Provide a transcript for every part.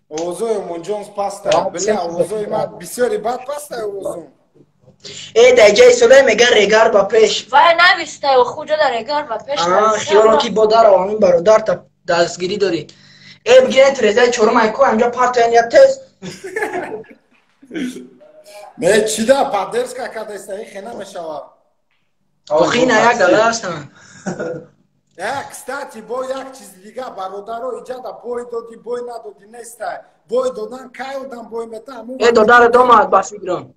Овозои Монҷонс паста. Бля, овозои ман бисёри бад паста овозум. Дай ҷаи содаи меган регар ба пеш. Вай навистай хуҷода регар ба пеш. Хиёлон ки бодаро ҳамин бародарта дастгирӣ дорӣ. Бигирен ту резаи чорумай ку анҷа партиян як тез. Не чида поддержка кардеста ин хена мешава. Охи на як дала ҳастанд. Кстати, бо як чиз дига бародаро иҷада бой доди, бой надоди нестай. Бой додан кай одам бой мета? Додаро домад ба фикрам.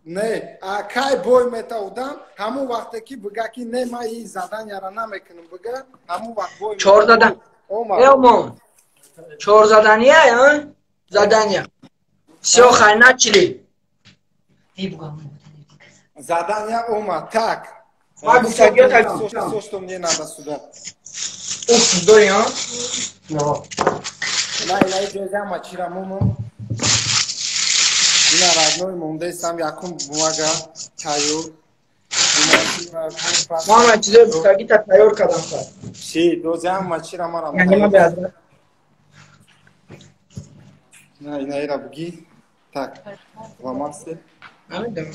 Не, кай бой мета одам, ҳамун вақте ки бига ки не ма и заданияро намекунам бига, ҳамун вақт бой мета. Чор задан. Элмон. Чор задания, задания. Всё, хай начали. Задания омад, так. Всё, что мне надо сюда. Уксус дори, а? Лай, ҷозама чира мумум. Ина родной мондестам якум бумага тайёр. Мама чизо гуфтагита тайёр кардам сар. Чи, дозама чира марам. Яъни ма беазра. На, инаира буги. Так. Ламасе. Намедам.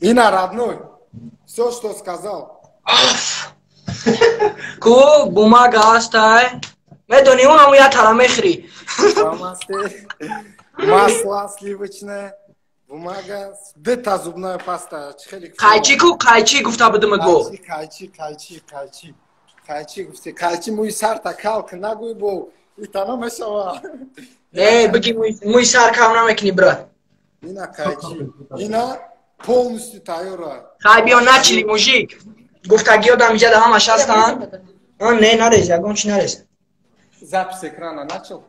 Ина родной. Всё, что сказал. Ку бумага ҳастай. Медони унам я тара мехӯри. Масло сливочное, бумага, бета зубная паста. Қайчи ку қайчи гуфта будим гу. Қайчи гуфти. Қайчи муи сарта калк нагуй бо. Итана мешава. Биги муи сар кам намекунӣ брат. Ина қайчи. Ина полностью тайёра. Хай биё начали мужик. Гуфтагиё дам иҷада ҳамаш ҳастанд. Не, нарез, ягон чи нарез. Запись экрана начал?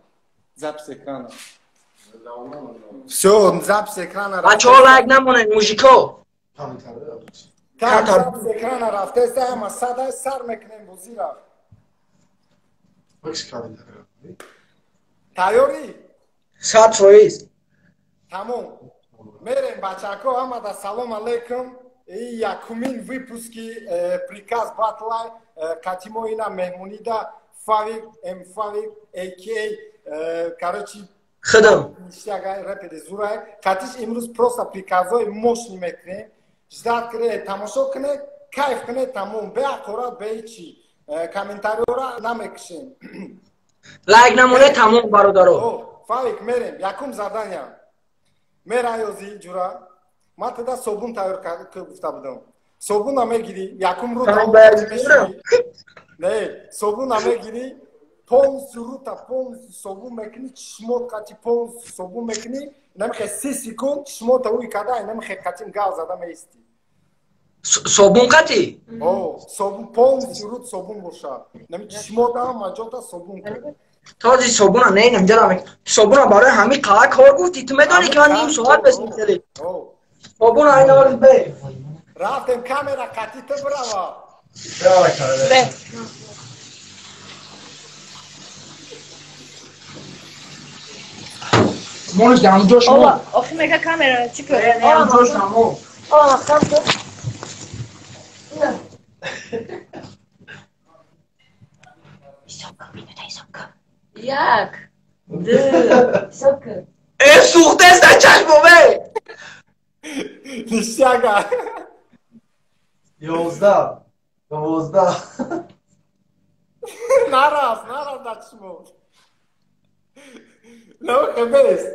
Запись экрана. Всё, запись экрана. Бачаҳо лайк намонед мужико. Так, запись экрана рафтеста, ама садай сар мекунем бозира. Тайёрӣ? 100%. Тамом. Мерем бачако, ҳамада салом алейкум. И якумин выпуски приказ батлай катимо ина меҳмонида Фавик, Фавик, АК, короче, Хидам. Рапиди зурай. Катиш имрӯз просто приказҳои мощни мекунем. Ждат кунед, тамошо кунед, кайф кунед, тамом. Беақорат, беҳичи. Комментариёра намекушем. Лайк намонед, тамом бародаро. Фавик, мерем. Якум задания. Мера ёзи ҷура. Ман туда собун тайёр гуфта будам. Собуна мегирӣ, якум рӯ не, собуна мегирӣ, полностью рута, полностью собун мекунӣ, чишмот қати полностью собун мекунӣ, намехе 30 секунд чишмота рӯи кадай, намехе қатим гал зада меистӣ. Собун қати? Собун полностью рут собун боша. Нами чишмота маҷота собун кунӣ. Този собуна не намҷарам. Собуна барои ҳамин қала кор гуфтӣ. Ту медонӣ ки ман ним соат бес мисали. Собуна айна оли бе. Рафтем камера қати ту брава. Брава кара. Монш дам ҷош мо. Ола, охи мега камера чӣ кор? Дам ҷош мо. Ола, хам ку. Як. Ду. Сокка. Сухтест да чашмо бе. Нишага. 11. 12. Нараз да чишмо. Намехе бест.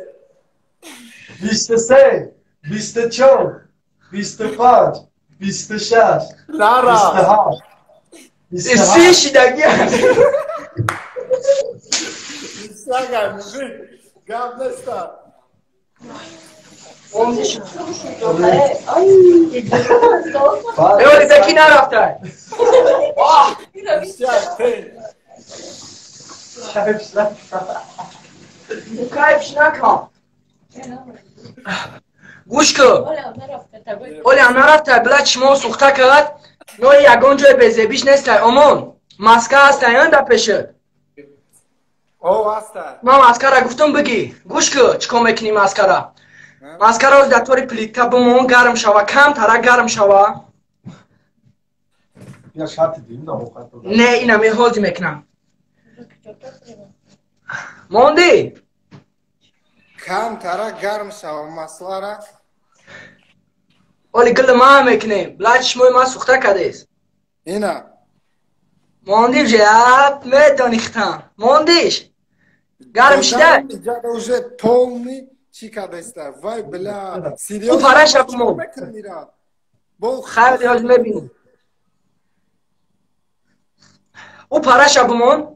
23. 24. 25. 26. Нараз. 27. Си шидагия. Нишага, мужик. Гав неста. Оли таки нарафтай. Кайф накам. гӯш кун. Оля нарафтай била чишмо сухта кард. Нои ягон ҷои безебиш нестай. Омон. Маска ҳастай анда пешат. Ман маскара гуфтам бигӣ. Гӯш кун чӣ кор мекунӣ маскара. Маскара дар тори плита бимон гарм шава, камтара гарм шава. Не, ина меҳози мекунам. موندی کم ترا گرم شوم مسئله ولی گل ما هم میکنیم بلد شموی ما سوخته کدیست اینا موندی جب میتونی ختم موندیش گرم شده جاده уже полный چی کدیسته وای بلا او پرش اپمون خیلی دیاز میبینیم او پرش اپمون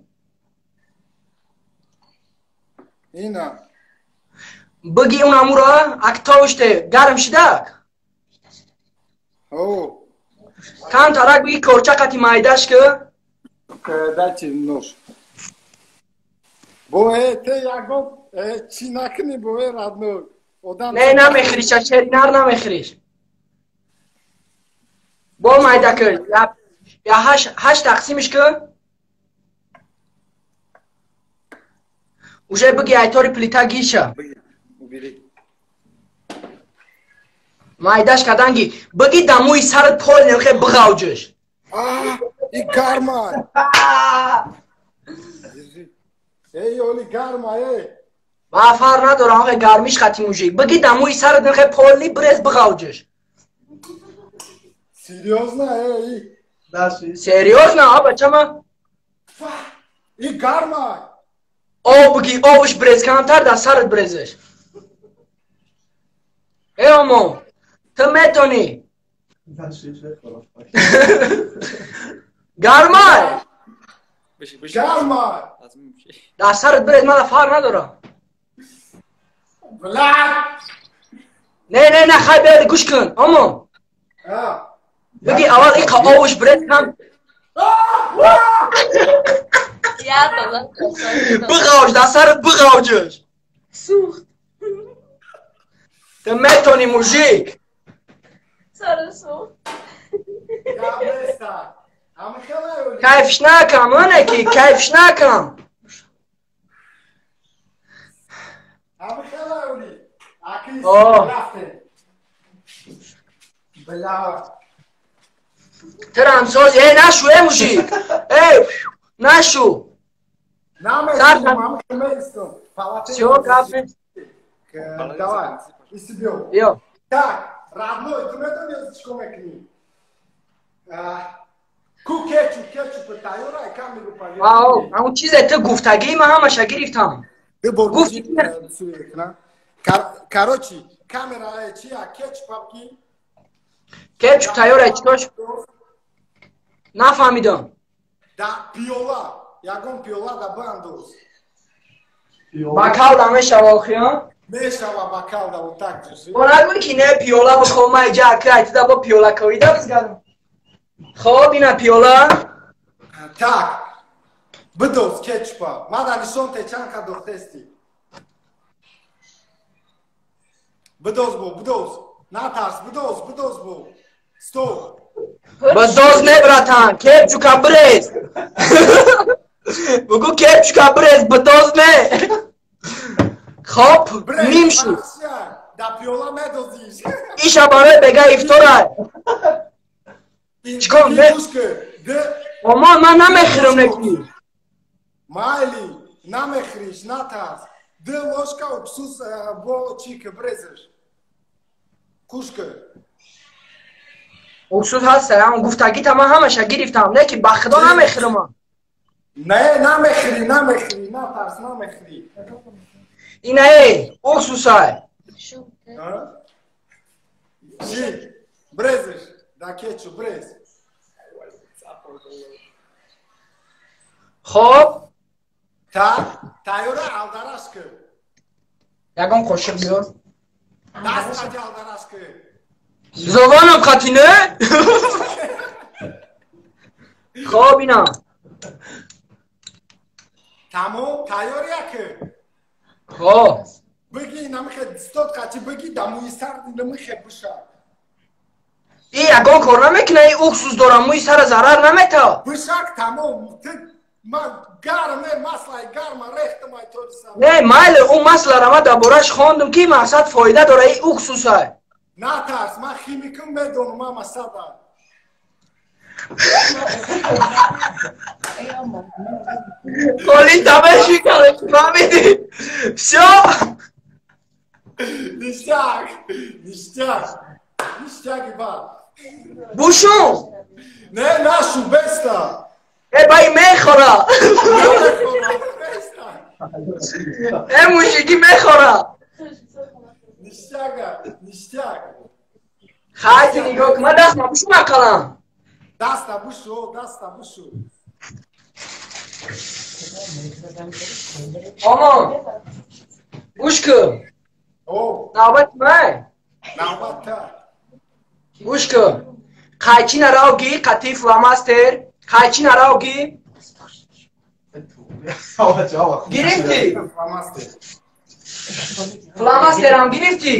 اینا بگی اون امورا اکتاوشته گرم شده او کم ترک بگی کرچه مایدش که دچی نوش بوه ته یکم چی نکنی بوه رادنو نه نمیخریش چشری نر نمیخریش با مایده کرد یا هشت تقسیمش که اوشه بگی ایتاری پلیتا گیشه مایدش کدنگی بگی دموی سرت پول نمیخه بغاوجش ای گرمه ای اولی گرمه ای با فرق نداره آقا گرمیش خطی موجی بگی دموی سرت نمیخه پول نی برز بغاوجش سیریوز نه ای سریوز نه ها بچه من ای گرمه او بگی اوش برز کمتر در سرت برزش ای امو تو میتونی گرمه گرمه در سرت برز من فرق نداره بلد نه خیلی بیادی گوش کن امو بگی اول ای که اوش برز کم بغاوش در سرت بغاوجش سوخت تو میتونی موژیک سر سوخت کیفش نکم اونه کی کیفش نکم ترانسوز ای نشو ای موژیک ای نشو Все, капли. Давай, и себе. Йо. Так, родной, ты мне тоже скомекни. кетчуп тайора и камеру поведу. Вау, а он чизе ты гуфтаги ма ҳамаша гирифтам. Ты боргуфти на. Короче, камера чия кетчупки. Кетчуп тайора чикош? Нафаҳмидам. Да пиола, ягон пиола да бандус. Бакал да мешава охиён? Мешава бакал да вот так держи. О нагӯи ки не пиёла бихом май ҷакай да бо пиёла кавида бизгардам. Хоб ина пиёла? Так. Бидоз кетчупа. Мада нишон те чанка дохтести. Бидоз бидоз. Натарс бидоз бу. Стоп. Бидоз не братан, кетчупка брез. بگو кетчупка брез бидоз не. خب نیم شد ایشا برای بگه افطاره چکن به اما من نمیخیرم نکنی مایلی نمیخیریش نترس ده لوشکا اکسوس با چی که برزش کوشکه اکسوس هست اما گفتگی تا من همشه گرفتم نه که بخدا نمیخیرم نه نمیخیری نترس نمیخیری اینه ای اکسوس های چی؟ برزش دا کچو برز خب تایوره aldaraş که یکم خوشم بیار دست قدی aldaraş که زبانم خطی نه؟ خب اینا تمام تایوریه که خب بگی نمیخه دستات قطی بگی دموی سر نمیخه بشه ای یکم کار نمیکنه ای اکسوس دارم موی سر ضرر نمیتا بشک تمام من گرمه مسئله گرمه ریختم ای طوری سر نه مایل اون مسئله را من دربارش خواندم که مقصد فایده داره ای اکسوس های نه ترس من خیمیکم میدونم من مسئله Коли табеши кале фамиди. Всё. Ништяк. Ништяк. Ништяк ба. Бушун. Не, нашу беста. Бай мехора. Мужики мехора. Ништяга. Ништяк. Хайди нигоҳ кун. Ман дастам бушу макалам. Даста бушу, даста бушу. Амон. Гӯш кун. О, Навбат май. навбатта. Гӯш кун. Қайчи наравги қатӣ фломастер. Қайчи наравги. Гирифти. Фломастерам гирифти.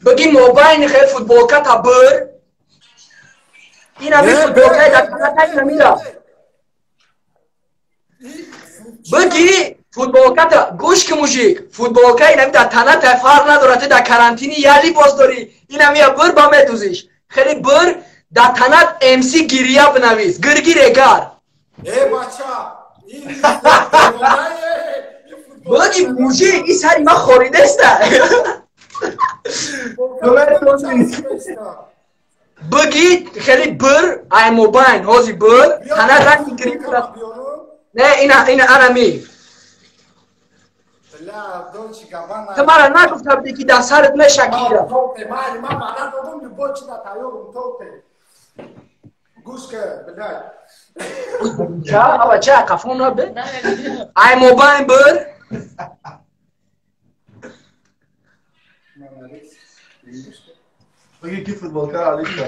Баги мобайни хел футболката бир. Инами футболкаи дар канатай намира. Баги футболката гӯш ки мужик. Футболкаи инами дар танатай фарқ надорад. Дар карантини я либос дори. Инамия бир ба медузиш. Хеле бир дар танат МС гирия бинавис. Гиргирегар. Бача. Баги мужик ин сари ман хоридеста. Баги хеле бир ай мобайн ҳози бир танат ранги гириф. Не ина арами. Ты мара нагуфта буди ки дар сарат мешакира. Ча кафон набе. Ай мобайн бир. Bagi ki futbolka alışta.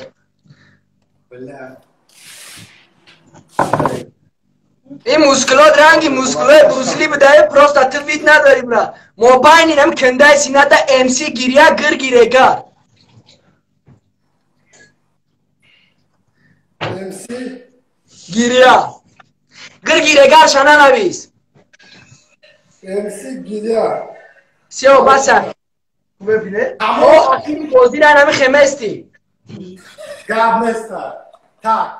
این موسکولات رنگی موسکولای بروسلی بدهی پروستا تفید نداری برا موباین اینم کنده سینه دا امسی گیریا گر گیرگر امسی گیریا گر گیرگر شنه نویس امسی گیریا سیو بسن ببینه او آخیری بازی را نمی خمستی گاب نستا تا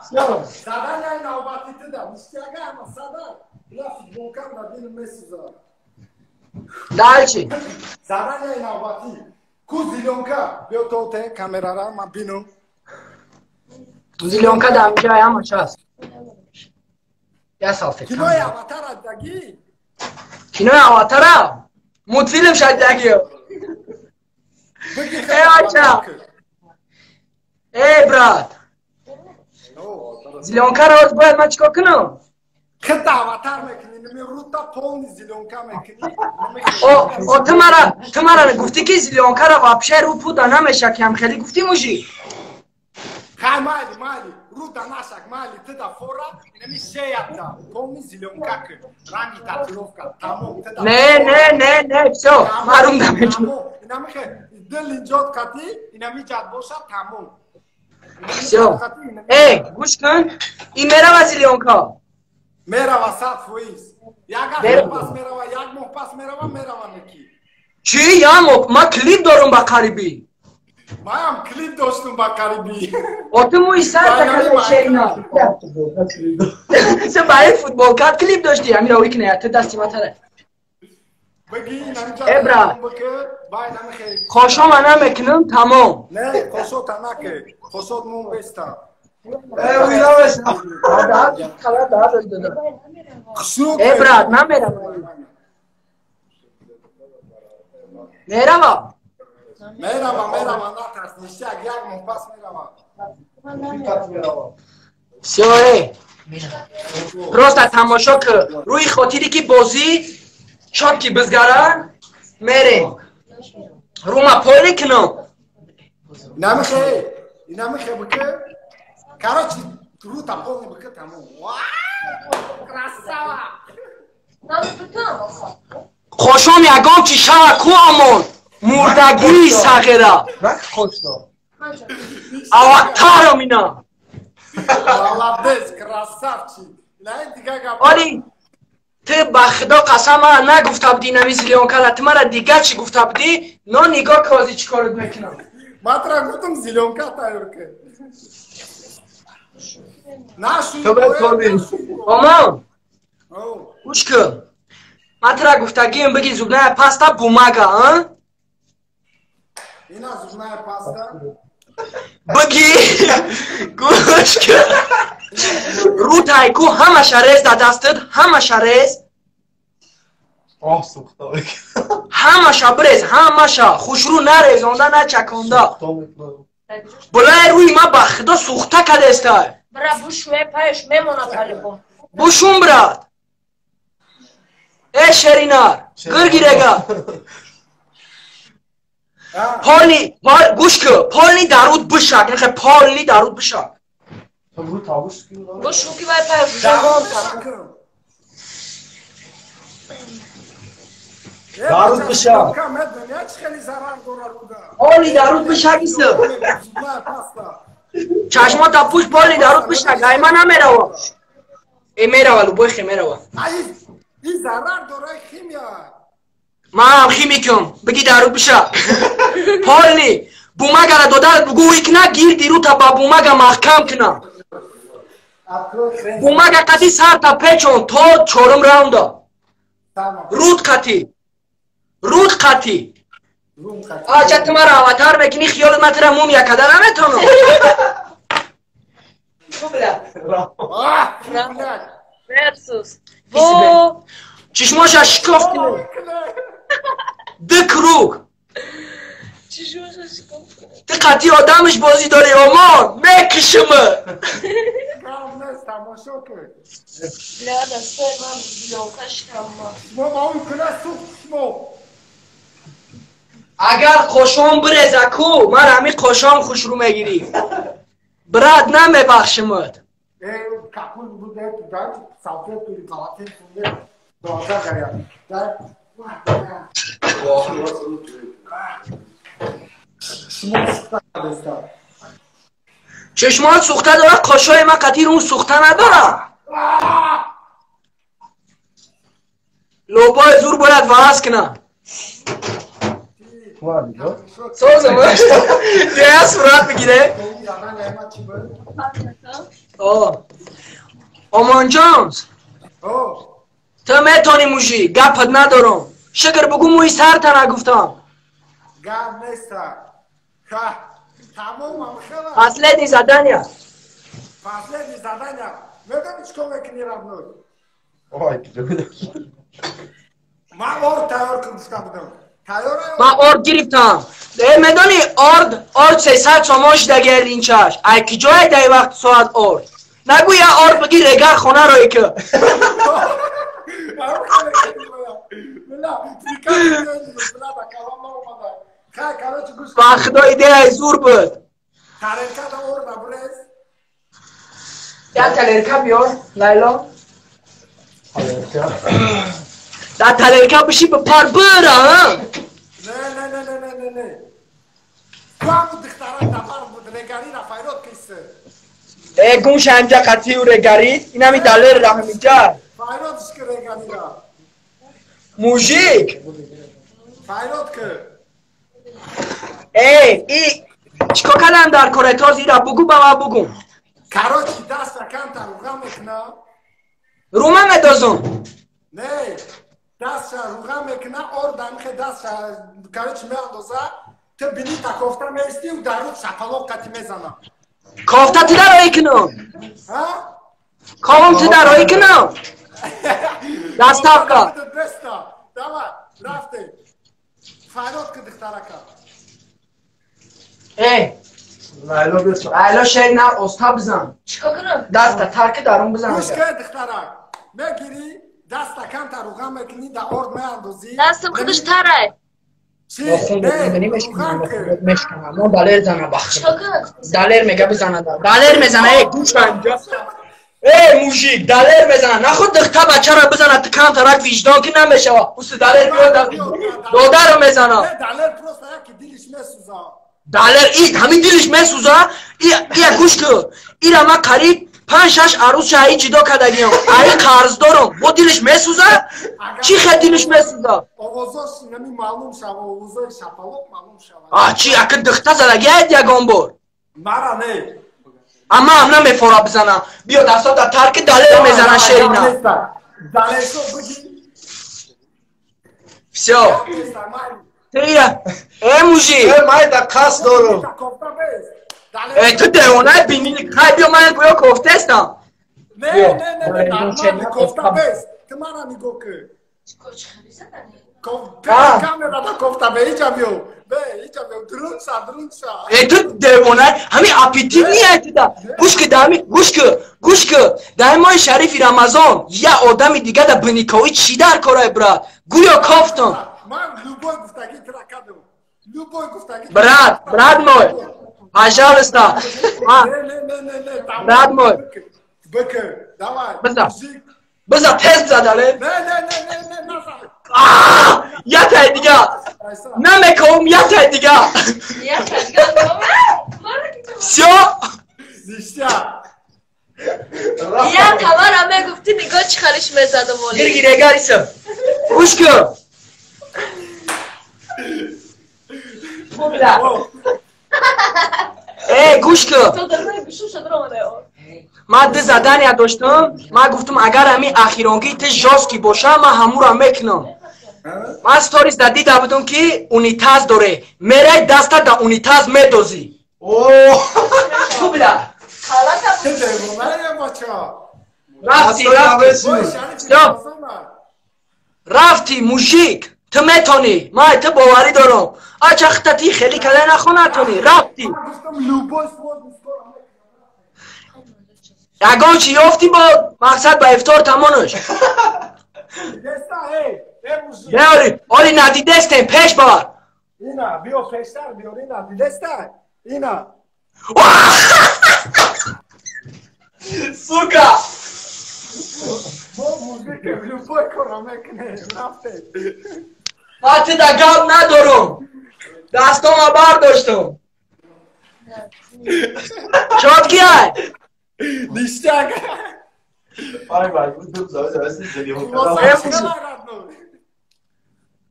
زدن یای نوباتی تدا مشتیاگه اما زدن یا فوتبولکم را بینم میسوزا دالچی زدن یای نوباتی کو زیلونکا بیو توته کامرا را من بینم زیلونکا دمیجای همه چاست یا سال فکر کینوی اواتر دگی کینوی اواتر مود فیلم شاید دگی ای آچا ای براد زیلونکا را از باید من چکا کنم خط اواتر میکنی نمی روتا پولنی زیلونکا میکنی او تو مرا گفتی که زیلونکا را وابشه رو پودا نمیشه که هم خیلی گفتی موشی خای مالی روتا نشک مالی تدا فورا نمی شیعتا پولنی زیلونکا کن رنگی تطلوفکا تمام تدا نه بسو معلوم نمیشه اینمی که دل اینجاد کتی اینمی جاد باشد تمام بسو ای گوش کن این میره و زیلونکا میره و سات فویز یک پاس میره و یک ماه پاس میره و نکی چی یا ما کلیپ دارم با قریبی ما هم کلیپ داشتم با قریبی تو موی سر تکلیف شینا سه برای فوتبال کات کلیپ داشتی همین روی کنه تو دستی ما تره ابرا خوشا من نمیکنم تمام نه خوشا تنکه خوشا مون بستا ابرا نمیرم میرم نترس نشتگ یک ماه پس میرم سیاره پروستا تماشا که روی خاطری که بازی شاد که بزگرن میریم رو ما پایلی کنم نمیخه بکه کاراچی رو تا پایلی بکه تمام کراساوا خوشم یکم چی شوه کو امون مردگی ساقیره اواتارم اینا молодец красавчик آلی تو بخدا قسم نگفته بودی نمی زیلیونکا را تو مرا دیگه چی گفته بودی نه نگاه کازی چی کارت میکنم ما ترا گفتم زیلیونکا تایور که نشون تو بکنی آمان گوش کن من ترا گفتگیم بگی زبنه پاستا بوماگا ها اینا زبنه پاستا بگی گوش کن رو تایکو همه شریز در دستت همه شریز آه سوخته همه شا بریز همه شا خوش رو نریزونده نه چکونده بلای روی ما بخدا سوخته کده استه برا بوشوه پایش میمونه تلیفون بوشون براد ای شرینار گرگیرگا پالنی گوش که پالنی درود بشک نخه پالنی درود بشک رو تابوش کی بوشو کی وای پایش جوان درود بشک پالنی درود بشک ایسته چشما تا پوش پالنی درود بشک ای من نمیروا ای میروا لو بخی میروا این ضرر داره خیمیا من هم خیمیکم بگی درود بشک پالنی بومگا را دادر بگو ایکنا گیر دیرو تا با بومگا محکم کنا بومگا قطی سر تا پیچون تو چورم راوندا رود قطی آجا تو مرا آواتار بکنی خیال من ترا موم یکده نمیتونم versus bu چشماشا شکافتی دکروگ ده قطی آدمش بازی داری آمان میکشمه Birader sevmem yok aşkım. اگر خوشم برزکو من همی خوشم خوش رو میگیری براد نمیبخشمت کپول بوده تو در ساوت توی پاتی سونده دوازده کریم در چشمات سوخته داره قاشای من قطیر اون سوخته نداره لوبای زور باید وحز کنه سوزم دیگه سرعت بگیره آمان جانز تو میتونی موشی گپت ندارم شکر بگو موی سر تا نگفتم گپ نیسته تمام هم خیلی فصله دی زدن یا فصله دی زدن یا میدونی چکو میکنی ربنور من اور تیار که گفته بودم من آرد گرفتم میدونی آرد 300 ساماش دگر اینچش ایکی جای دی وقت ساعت آرد نگو یا آرد بگی رگر خونه رایی که با خدا ایده زور بود ترکه دا اور نبرز یا تلرکه بیار لیلا در تلرکه بشی به پار بره ها نه تو همون دختران نفر بود رگری را فیراد کسته ای گوش همجا قطعی و رگری این همی دلر را همینجا فیرادش که رگری را موژیک فیراد که ای چکا کدم در کره تازی را بگو با ما بگو کاروچی دست کم تا روغم میکنه رومه مدازم نه دست روغم میکنه اور دمخه دست کاروچی میاندازه تو بینی تا کفته میستی و در رو شپلوق قطی میزنه کافته تو در رایی کنم ها؟ کافم تو در رایی کنم دست افکا دستا دوا رفته فیراد که دخترکه ای لیلا شیر نر استا بزن Çıkar kırım. دست ترک درون بزن گوش که دخترک میگیری دست کم تا روغم میکنی در ارد میاندازی Dastım kıdış taray. چی؟ بزنی روغم که مشکنم من دلر زنه بخش Çıkar kırım. دلر میگه بزنه دلر میزنه ای گوش اینجا ای موشیک دلر میزنه نخود دختر بچه را بزنه تکم ترک ویجدان که نمیشه اوست دلر بیاد داده رو میزنه دلر پروسته که دلش میسوزه دلر ای همین دلش میسوزه ای گوش که ای را من قریب 5-6 عروس شایی جدا کدگیم ای قرض دارم با دلش میسوزه چی خیلی دلش میسوزه آوازاش نمی معلوم شود آوازای شپلوق معلوم شود چی اکه دخته زدگی هید یکان بار مرا نه اما هم نمیفورا بزنم بیا دستا در ترک دلیل میزنن شیرینا دلیشو بگی все تیه ای موجی من در کس دارم تو دیوانه بینی خیلی بیا من گویا کفته استم نه کوفتا بس تو من میگو که کامera da کوفتا به اینجا بیو به اینجا بیو درون سا تو دیوانه همین اپیتی نیه دا گوش که در ماه شریف رمضان یه آدم دیگه در بنیکاوی چی در کاره براد گویا کافتم من لوبوی گفتگی ترکادم لوبوی گفتگی براد مای пожалуйста نه براد مای بکر давай بذار تست زداره نه یه تای دیگه نمیکنم یه تای دیگه سیو نیشتیا یا تمام همه گفتی نگاه چی خرش میزدم ولی گیره گریسم گوش کن گوش کن تو در من بشو شده رو مده من ده زدن یا داشتم من گفتم اگر همین اخیرانگی ته جاسکی باشه من همون را میکنم من ستوریز در دیده بودم که اونیتاز داره میره دسته در اونیتاز میدوزی تو بلا رفتی موشیک تو میتونی من تو باوری دارم آچه اختتی خیلی کده نخونه تونی رفتی اگان چی یافتی با مقصد با افتار تمانش بیاری آلی ندیده استیم پیش بار اینا بیو پیشتر بیاری ندیده استیم اینا سوکا با موزیک لوبوی کنم کنه رفته من تو دگاب ندارم دستم ها برداشتم شاد کیه نیشتیا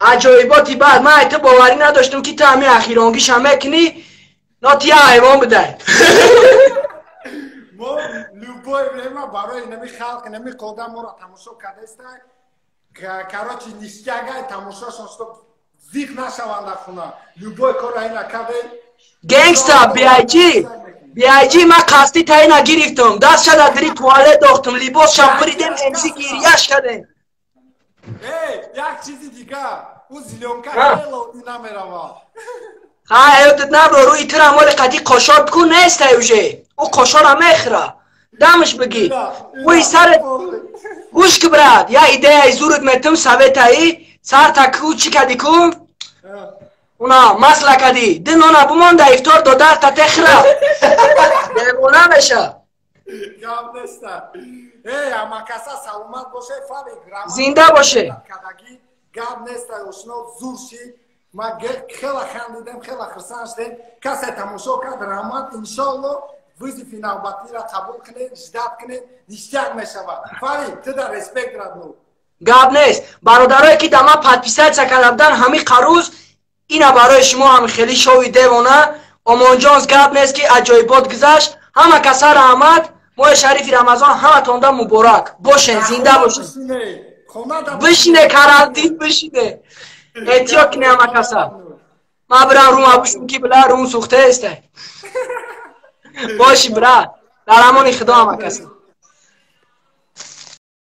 عجایباتی بعد من ایتا باوری نداشتم که تو همین اخیرانگیش همه کنی ناتی حیوان بده ما لوبوی ما برای نمی خلق نمی قدم ما را تماشا کرده است کراچی نیشتیا تماشا شد زیخ نشوند در خونه لوبوی کار این کرده گنگستا بی آی جی من قصدی تایی نگیریفتم دست شد دری توالت داختم لیباس شب بریدم امسی گیریش کردم یک چیزی دیگه اون زیلونکا خیلی نمیروه ایوتت نبرو روی تر امال قدی قشار بکن نیست ایوشه او قشار هم اخره دمش بگی وی سرت گوش که برد یا ایده ای زورت میتم سویت ای سر تکو چی کدی کن اونا مسئله کدی دنانا بمان دا افتار دو در تا تخره بگونه بشه گام نسته ای اما کسا سلامت باشه فالی زنده باشه گام نسته اشنو زور شی ما خیلی خندیدم خیلی خرسان شدیم کسی تماشا کرد رحمت انشالله ویزی فینال باتی را قبول کنه جداد کنه نیشتیاق میشود فالی تو در ریسپکت را دو گاب نیست برادرایی که دما پادپیسات سکردن همین قروز اینا برای شما هم خیلی شوی دیوانه امان جانز گاب نیست که عجایبات گذشت همه کسا رحمت ماه شریف رمضان همه تونده مبارک باشن زنده باشن بشینه کرانتین بشینه احتیاط کنه همه کسا ما برم روم بشون که بلا روم سوخته است باشی برا در امان خدا همه کسا